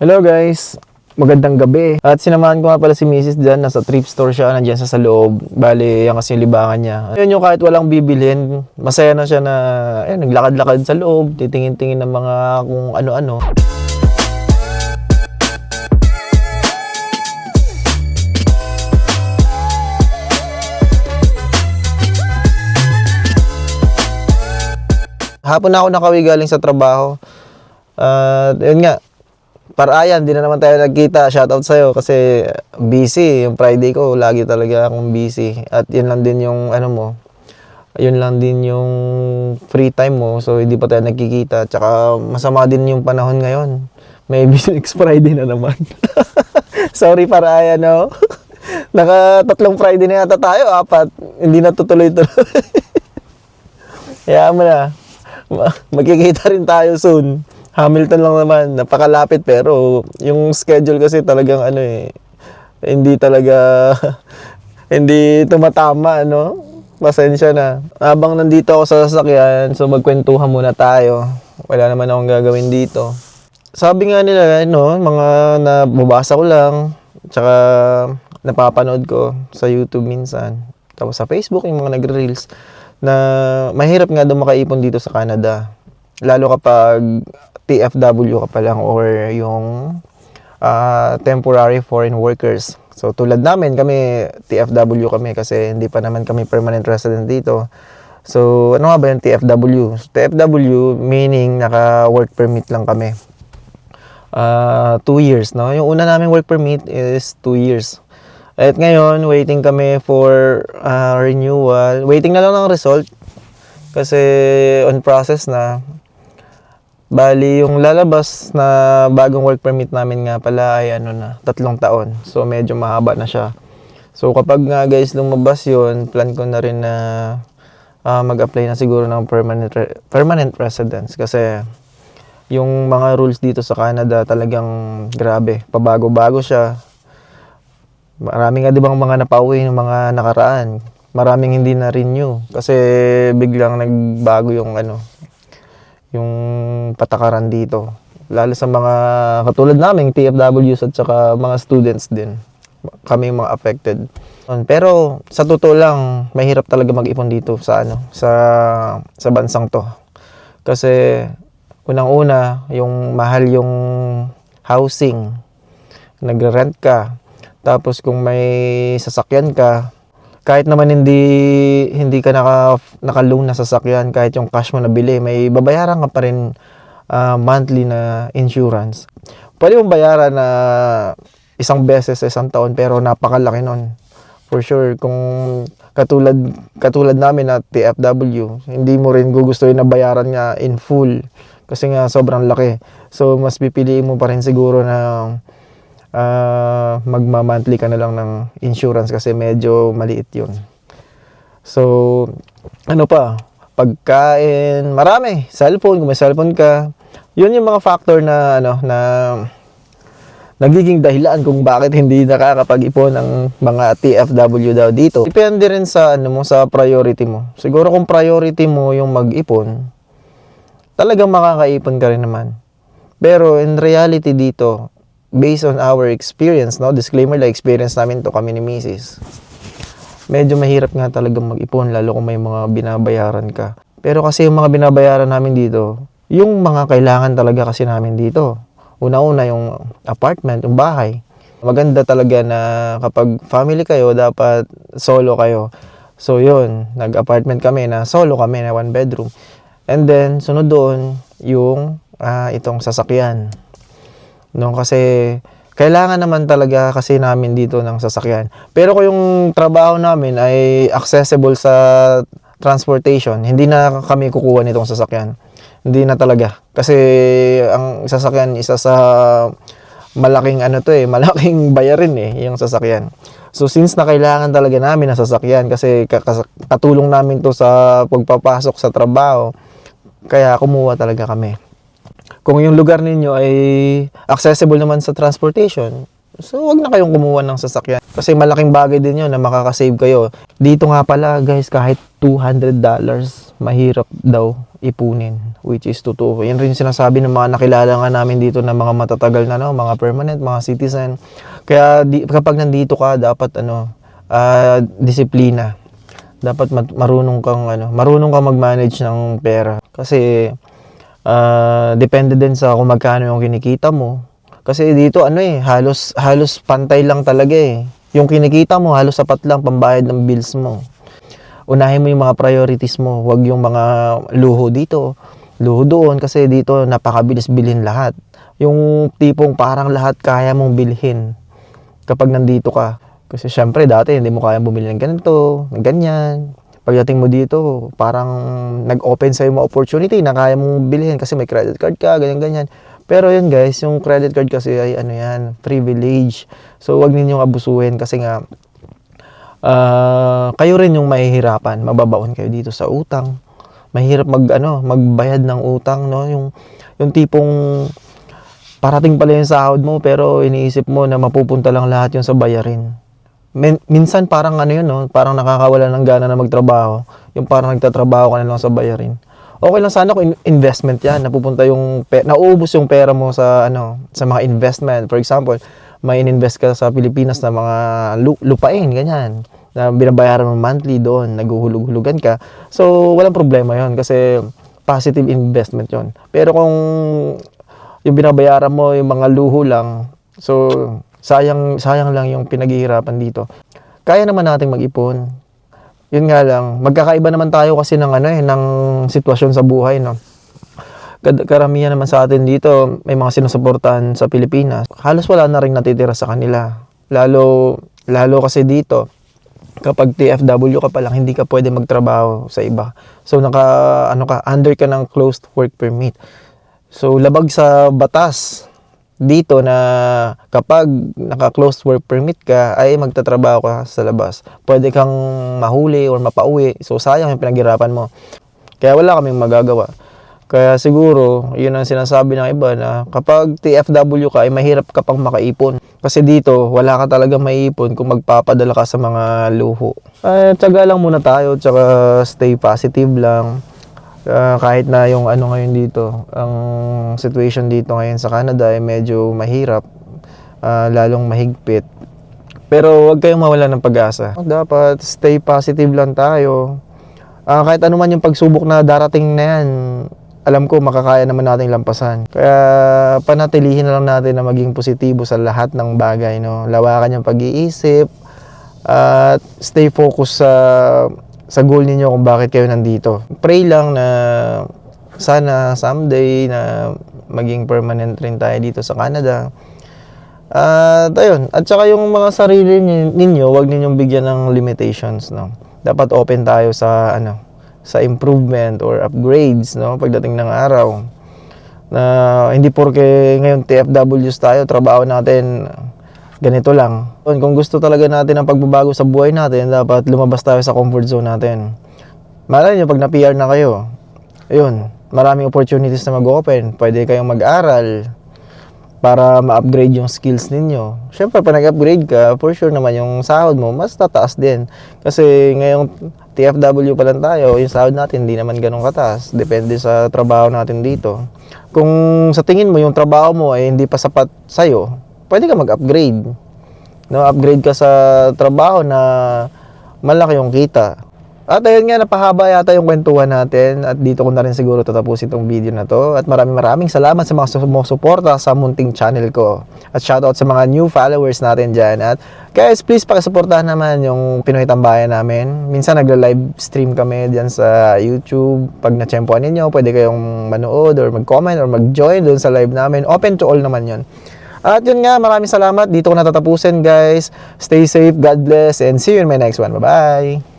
Hello guys, magandang gabi. At sinamahan ko nga pala si Mrs. dyan, nasa thrift store siya, nandiyan sa loob. Bali, yan kasi yung libangan niya. Ayun yung kahit walang bibilhin, masaya na siya na naglakad-lakad sa loob, titingin-tingin ng mga kung ano-ano. Hapon na ako nakawi galing sa trabaho. Yun nga, Parayan, di na naman tayo nagkita. Shoutout sa'yo kasi busy. Yung Friday ko, lagi talaga akong busy. At yun lang din yung yun lang din yung free time mo. So, hindi pa tayo nagkikita. Tsaka masama din yung panahon ngayon. May next Friday na naman. Sorry Parayan, no? Naka-3 Friday na yata tayo. 4. Hindi na tutuloy-tuloy. Kaya mo na. Magkikita rin tayo soon. Hamilton lang naman, napakalapit pero yung schedule kasi talagang hindi talaga hindi tumatama, Pasensya na. Habang nandito ako sa sasakyan, so magkwentuhan muna tayo. Wala naman akong gagawin dito. Sabi nga nila, mga nababasa ko lang, tsaka napapanood ko sa YouTube minsan. Tapos sa Facebook, yung mga nagre-reels, na mahirap nga daw makaipon dito sa Canada. Lalo kapag TFW ka pa lang or yung temporary foreign workers. So tulad namin, kami TFW kami kasi hindi pa naman kami permanent resident dito. So ano nga ba yung TFW? TFW meaning naka-work permit lang kami. 2 years, no? Yung una namin work permit is 2 years. At ngayon, waiting kami for renewal. Waiting na lang ng result kasi on process na. Bali, yung lalabas na bagong work permit namin nga pala ay 3 taon. So, medyo mahaba na siya. So, kapag nga guys lumabas yun, plan ko na rin na mag-apply na siguro ng permanent residence. Kasi, yung mga rules dito sa Canada talagang grabe. Pabago-bago siya. Marami nga dibang mga napauwi ng mga nakaraan. Maraming hindi na renew. Kasi, biglang nagbago yung yung patakaran dito. Lalo sa mga katulad namin, TFWs at saka mga students din. Kami yung mga affected. Pero sa totoo lang, mahirap talaga mag-ipon dito sa sa bansang to. Kasi unang-una, yung mahal yung housing. Nagre-rent ka. Tapos kung may sasakyan ka, kahit naman hindi ka naka-loan na sasakyan, kahit yung cash mo nabili, may babayaran ka pa rin monthly na insurance. Pwede mong bayaran na isang beses sa isang taon pero napakalaki nun. For sure, kung katulad namin na TFW, hindi mo rin gugustuhin na bayaran nga in full kasi nga sobrang laki. So, mas pipiliin mo pa rin siguro na magma-monthly ka na lang ng insurance kasi medyo maliit yun. So, pagkain, marami. Cellphone, kung may cellphone ka, yun yung mga factor na na nagiging dahilan kung bakit hindi nakakapag-ipon ng mga TFW daw dito. Depende rin sa sa priority mo. Siguro kung priority mo yung mag-ipon, talagang makakaipon ka rin naman. Pero in reality dito, based on our experience, disclaimer lang, experience namin to kami ni Mrs. Medyo mahirap nga talagang mag-ipon, lalo kung may mga binabayaran ka. Pero kasi yung mga binabayaran namin dito, yung mga kailangan talaga kasi namin dito. Una-una yung apartment, yung bahay. Maganda talaga na kapag family kayo, dapat solo kayo. So yun, nag-apartment kami na solo kami na 1 bedroom. And then, sunod doon, yung itong sasakyan. Kasi kailangan naman talaga kasi namin dito ng sasakyan. Pero kung yung trabaho namin ay accessible sa transportation, hindi na kami kukuha nitong sasakyan. Hindi na talaga. Kasi ang sasakyan isa sa malaking malaking bayarin yung sasakyan. So since na kailangan talaga namin ng sasakyan kasi katulong namin to sa pagpapasok sa trabaho, kaya kumuha talaga kami. Kung yung lugar ninyo ay accessible naman sa transportation, so wag na kayong kumuha ng sasakyan. Kasi malaking bagay din yun na makakasave kayo. Dito nga pala guys, kahit $200, mahirap daw ipunin, which is totoo. Yan rin sinasabi ng mga nakilala nga namin dito na mga matatagal na, no, mga permanent, mga citizen. Kaya kapag nandito ka, dapat disiplina. Dapat marunong kang mag-manage ng pera. Kasi depende din sa kung magkano yung kinikita mo. Kasi dito halos pantay lang talaga eh. Yung kinikita mo halos sapat lang pambayad ng bills mo. Unahin mo yung mga priorities mo, wag yung mga luho dito, luho doon, kasi dito napakabilis bilhin lahat. Yung tipong parang lahat kaya mong bilhin kapag nandito ka. Kasi syempre dati hindi mo kaya bumili ng ganito, ng ganyan. Pagdating mo dito, parang nag-open sa'yo mga opportunity na kaya mong bilhin kasi may credit card ka, ganyan-ganyan. Pero yun guys, yung credit card kasi ay privilege. So wag ninyong abusuhin kasi nga kayo rin yung mahihirapan, mababaon kayo dito sa utang. Mahirap magbayad ng utang, no? Yung tipong parating pala yung sahod mo pero iniisip mo na mapupunta lang lahat yun sa bayarin. Minsan parang no? Parang nakakawala ng gana na magtrabaho. Yung parang nagtatrabaho ka na lang sa bayarin. Okay lang sana kung investment yan, napupunta nauubos yung pera mo sa sa mga investment. For example, may ininvest ka sa Pilipinas na mga lupain, ganyan, na binabayaran mo monthly doon, naguhulog-hulugan ka. So, walang problema yon kasi positive investment yon. Pero kung yung binabayaran mo yung mga luho lang, so sayang lang yung pinaghihirapan dito. Kaya naman nating mag-ipon. Yun nga lang, magkakaiba naman tayo kasi ng ng sitwasyon sa buhay, no. Karamihan naman sa atin dito, may mga sinusuportahan sa Pilipinas. Halos wala na ring natitira sa kanila. Lalo kasi dito, kapag TFW ka pa lang, hindi ka pwede magtrabaho sa iba. So under ka ng closed work permit. So labag sa batas dito na kapag naka-closed work permit ka, ay magtatrabaho ka sa labas. Pwede kang mahuli or mapauwi. So sayang yung pinaghirapan mo. Kaya wala kaming magagawa. Kaya siguro, yun ang sinasabi ng iba na kapag TFW ka, ay mahirap ka pang makaipon. Kasi dito, wala ka talaga maiipon kung magpapadala ka sa mga luho. Tiyaga lang muna tayo, tsaka stay positive lang. Kahit na yung ngayon dito, ang situation dito ngayon sa Canada ay medyo mahirap, lalong mahigpit. Pero huwag kayong mawala ng pag-asa. Dapat stay positive lang tayo. Kahit anuman yung pagsubok na darating na yan, alam ko makakaya naman nating lampasan. Kaya panatilihin na lang natin na maging positibo sa lahat ng bagay, no? Lawakan yung pag-iisip at stay focused sa goal niyo kung bakit kayo nandito. Pray lang na sana someday na maging permanent rin tayo dito sa Canada. At ayun, at saka yung mga sarili ninyo, wag ninyong bigyan ng limitations, no? Dapat open tayo sa sa improvement or upgrades, no, pagdating ng araw. Na hindi porke ngayon TFWs tayo, trabaho natin ganito lang. Kung gusto talaga natin ang pagbabago sa buhay natin, dapat lumabas tayo sa comfort zone natin. Malay nyo, pag na-PR na kayo, ayun, maraming opportunities na mag-open. Pwede kayong mag-aral para ma-upgrade yung skills ninyo. Siyempre, pag nag-upgrade ka, for sure naman yung sahod mo, mas tataas din. Kasi ngayong TFW pa lang tayo, yung sahod natin hindi naman ganun kataas. Depende sa trabaho natin dito. Kung sa tingin mo, yung trabaho mo ay hindi pa sapat sa'yo, pwede ka mag-upgrade. No, upgrade ka sa trabaho na malaki yung kita. At ayun nga, napahaba yata yung kwentuhan natin at dito ko na rin siguro tatapusin itong video na to. At maraming salamat sa mga sumusuporta sa munting channel ko. At shoutout sa mga new followers natin dyan. At guys, please pakisuportahan naman yung Pinoy Tambayan namin. Minsan nagla-live stream kami dyan sa YouTube. Pag na-tsempohan ninyo, pwede kayong manood or mag-comment or mag-join doon sa live namin. Open to all naman yun. At yun nga, maraming salamat. Dito ko natatapusin guys. Stay safe, God bless, and see you in my next one. Bye-bye!